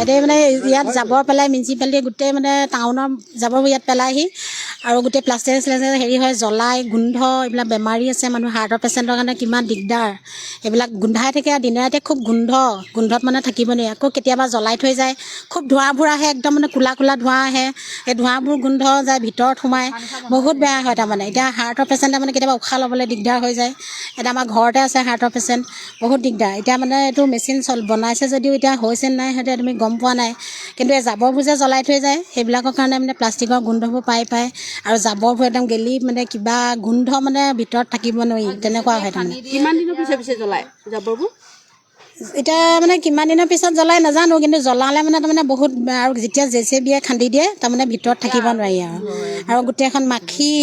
এতিয়া মানে ইয়াত জাবৰ পেলাই মিউনিচিপালিটি গোটেই মানে টাউনৰ জাবৰবোৰ ইয়াত পেলাইহি আৰু গোটেই প্লাষ্টিক হেৰি হয় জ্বলাই গোন্ধ এইবিলাক বেমাৰী আছে মানুহ হাৰ্টৰ পেচেণ্টৰ কাৰণে কিমান দিগদাৰ এইবিলাক গোন্ধাই থাকে দিনে ৰাতিয়ে খুব গোন্ধত মানে থাকিব নোৱাৰি আকৌ কেতিয়াবা জ্বলাই থৈ যায় খুব ধোঁৱাবোৰ আহে একদম মানে কোলা ধোঁৱা আহে সেই ধোঁৱাবোৰ গোন্ধ যায় ভিতৰত সোমাই বহুত বেয়া হয় তাৰমানে এতিয়া হাৰ্টৰ পেচেণ্টে মানে কেতিয়াবা উশাহ ল'বলৈ দিগদাৰ হৈ যায় এতিয়া আমাৰ ঘৰতে আছে হাৰ্টৰ পেচেণ্ট বহুত দিগদাৰ এতিয়া মানে এইটো মেচিন বনাইছে যদিও এতিয়া হৈছে নাই সিহঁতে তুমি গম পোৱা নাই কিন্তু এই জাবৰবোৰ যে জ্বলাই থৈ যায় সেইবিলাকৰ কাৰণে মানে প্লাষ্টিকৰ গোন্ধবোৰ পাই আৰু জাবৰবোৰ একদম গেলি মানে কিবা গোন্ধ মানে ভিতৰত থাকিব নোৱাৰি তেনেকুৱা হয় তাৰমানে কিমান দিনৰ পিছে জ্বলাই জাবৰবোৰ এতিয়া মানে কিমান দিনৰ পিছত জ্বলাই নাজানো কিন্তু জ্বলালে মানে তাৰমানে বহুত আৰু যেতিয়া জেচিবিয়ে খান্দি দিয়ে তাৰমানে ভিতৰত থাকিব নোৱাৰি আৰু গোটেইখন মাখি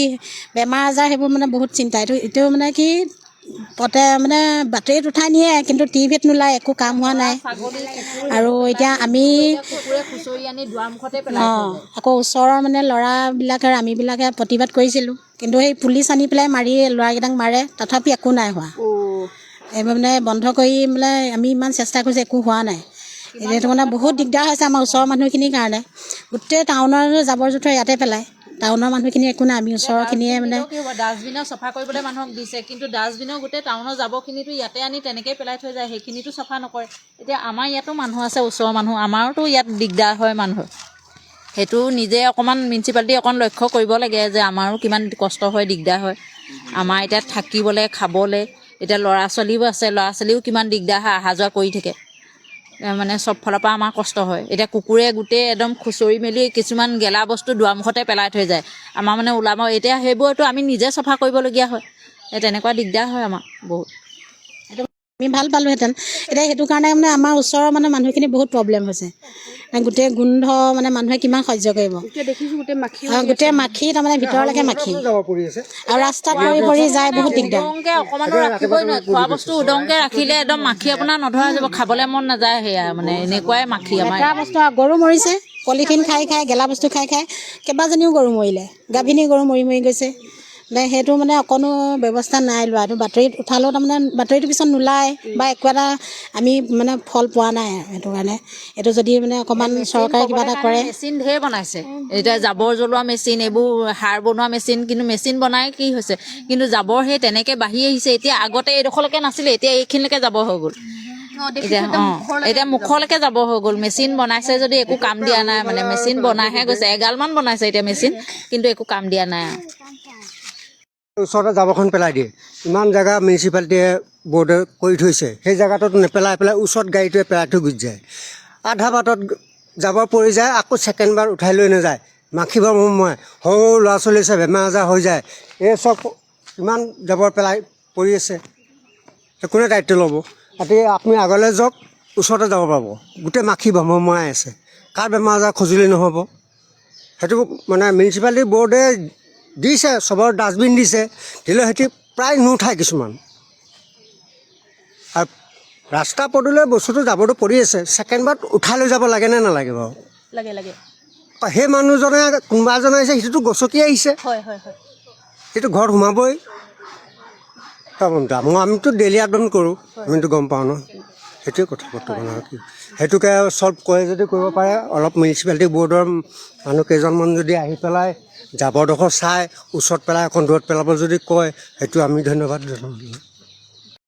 বেমাৰ আজাৰ সেইবোৰ মানে বহুত চিন্তা এইটো মানে কি মানে বাতৰিত উঠাই নিয়ে কিন্তু টিভিত নোলায় একো কাম হোৱা নাই আৰু এতিয়া আমি আকৌ ওচৰৰ মানে ল'ৰাবিলাকে আমিবিলাকে প্ৰতিবাদ কৰিছিলোঁ কিন্তু সেই পুলিচ আনি পেলাই মাৰি ল'ৰাকেইটাক মাৰে তথাপি একো নাই হোৱা এইবাৰ মানে বন্ধ কৰি মানে আমি ইমান চেষ্টা কৰিছোঁ একো হোৱা নাই এইটো মানে বহুত দিগদাৰ হৈছে আমাৰ ওচৰৰ মানুহখিনিৰ কাৰণে গোটেই টাউনৰ জাবৰ জোঁথৰ ইয়াতে পেলায় টাউনৰ মানুহখিনি একো নাই আমি ওচৰৰখিনিয়ে মানে ডাষ্টবিনৰ চাফা কৰিবলৈ মানুহক দিছে কিন্তু ডাষ্টবিনৰ গোটেই টাউনৰ জাবৰখিনিতো ইয়াতে আনি তেনেকৈ পেলাই থৈ যায় সেইখিনিতো চাফা নকৰে এতিয়া আমাৰ ইয়াতো মানুহ আছে ওচৰৰ মানুহ আমাৰোতো ইয়াত দিগদাৰ হয় মানুহৰ সেইটো নিজে অকণমান মিউনিচিপালিটি অকণ লক্ষ্য কৰিব লাগে যে আমাৰো কিমান কষ্ট হয় দিগদাৰ হয় আমাৰ এতিয়া থাকিবলৈ খাবলৈ এতিয়া ল'ৰা ছোৱালীও আছে ল'ৰা ছোৱালীও কিমান দিগদাৰ হয় অহা যোৱা কৰি থাকে মানে চব ফালৰ পৰা আমাৰ কষ্ট হয় এতিয়া কুকুৰে গোটেই একদম খুচৰি মেলি কিছুমান গেলা বস্তু দুৱাৰমুখতে পেলাই থৈ যায় আমাৰ মানে ওলাব এতিয়া সেইবোৰতো আমি নিজে চাফা কৰিবলগীয়া হয় তেনেকুৱা দিগদাৰ হয় আমাৰ বহুত আমি ভাল পালোঁহেঁতেন এতিয়া সেইটো কাৰণে মানে আমাৰ ওচৰৰ মানে মানুহখিনি বহুত প্ৰব্লেম হৈছে গোটেই গোন্ধ মানে মানুহে কিমান সহ্য কৰিব গোটেই মাখি তাৰমানে ভিতৰলৈকে মাখি আৰু ৰাস্তাত পৰি যায় বহুত দিগদাৰ অকণমানো ৰাখিবই নোৱাৰে খোৱা বস্তু উদংকে ৰাখিলে একদম মাখি আপোনাৰ নধৰা যাব খাবলৈ মন নাযায় সেয়া মানে এনেকুৱাই মাখি আমাৰ বস্তু গৰু মৰিছে পলিথিন খাই গেলা বস্তু খাই কেইবাজনীও গৰু মৰিলে গাভিনী গৰু মৰি গৈছে সেইটো মানে অকণো ব্যৱস্থা নাই লোৱা এইটো বাতৰিত উঠালেও তাৰমানে বাতৰিটোৰ পিছত নোলায় বা একো এটা আমি মানে ফল পোৱা নাই সেইটো কাৰণে এইটো যদি মানে অকণমান চৰকাৰে কিবা এটা কৰে মেচিন ঢেৰ বনাইছে এতিয়া জাবৰ জ্বলোৱা মেচিন এইবোৰ সাৰ বনোৱা মেচিন কিন্তু মেচিন বনাই কি হৈছে কিন্তু জাবৰ সেই তেনেকৈ বাঢ়ি আহিছে এতিয়া আগতে এইডোখৰলৈকে নাছিলে এতিয়া এইখিনিলৈকে জাবৰ হৈ গ'ল এতিয়া মুখলৈকে যাব হৈ গ'ল মেচিন বনাইছে যদি একো কাম দিয়া নাই মানে মেচিন বনাইহে গৈছে এগালমান বনাইছে এতিয়া মেচিন কিন্তু একো কাম দিয়া নাই ওচৰতে জাবৰখন পেলাই দিয়ে ইমান জেগা মিউনিচিপালিটিয়ে বৰ্ডে কৰি থৈছে সেই জেগাটোত নেপেলাই ওচৰত গাড়ীটোৱে পেলাই থৈ গুচি যায় আধা বাটত জাবৰ পৰি যায় আকৌ ছেকেণ্ডবাৰ উঠাই লৈ নাযায় মাখিবৰ মই সৰু ল'ৰা ছোৱালী আছে বেমাৰ আজাৰ হৈ যায় এই চব ইমান জাবৰ পেলাই পৰি আছে কোনে দায়িত্ব ল'ব আপুনি আগলৈ যাওক ওচৰতে যাব পাব গোটেই মাখি ভমৰাই আছে কাৰ বেমাৰ আজাৰ খজুলি নহ'ব সেইটো মানে মিউনিচিপালিটি বৰ্ডে দিছে চবৰ ডাষ্টবিন দিছে দিলেও সিহঁতি প্ৰায় নুঠায় কিছুমান আৰু ৰাস্তা পদূলিয়ে বস্তুটো জাবৰটো পৰি আছে ছেকেণ্ডবাৰত উঠাই লৈ যাব লাগে নে নালাগে বাৰু লাগে সেই মানুহজনে কোনোবা এজনে আহিছে সেইটোতো গছকি আহিছে সেইটো ঘৰত সোমাবই আমিতো ডেইলি আপডাউন কৰোঁ আমিতো গম পাওঁ ন সেইটোৱে কথা বৰ্তমান আৰু কি সেইটোকে চল্ভ কৰে যদি কৰিব পাৰে অলপ মিউনিচিপালিটি বৰ্ডৰ মানুহ কেইজনমান যদি আহি পেলাই জাবৰডোখৰ চাই ওচৰত পেলাই অকণ দূৰত পেলাব যদি কয় সেইটো আমি ধন্যবাদ জনাওঁ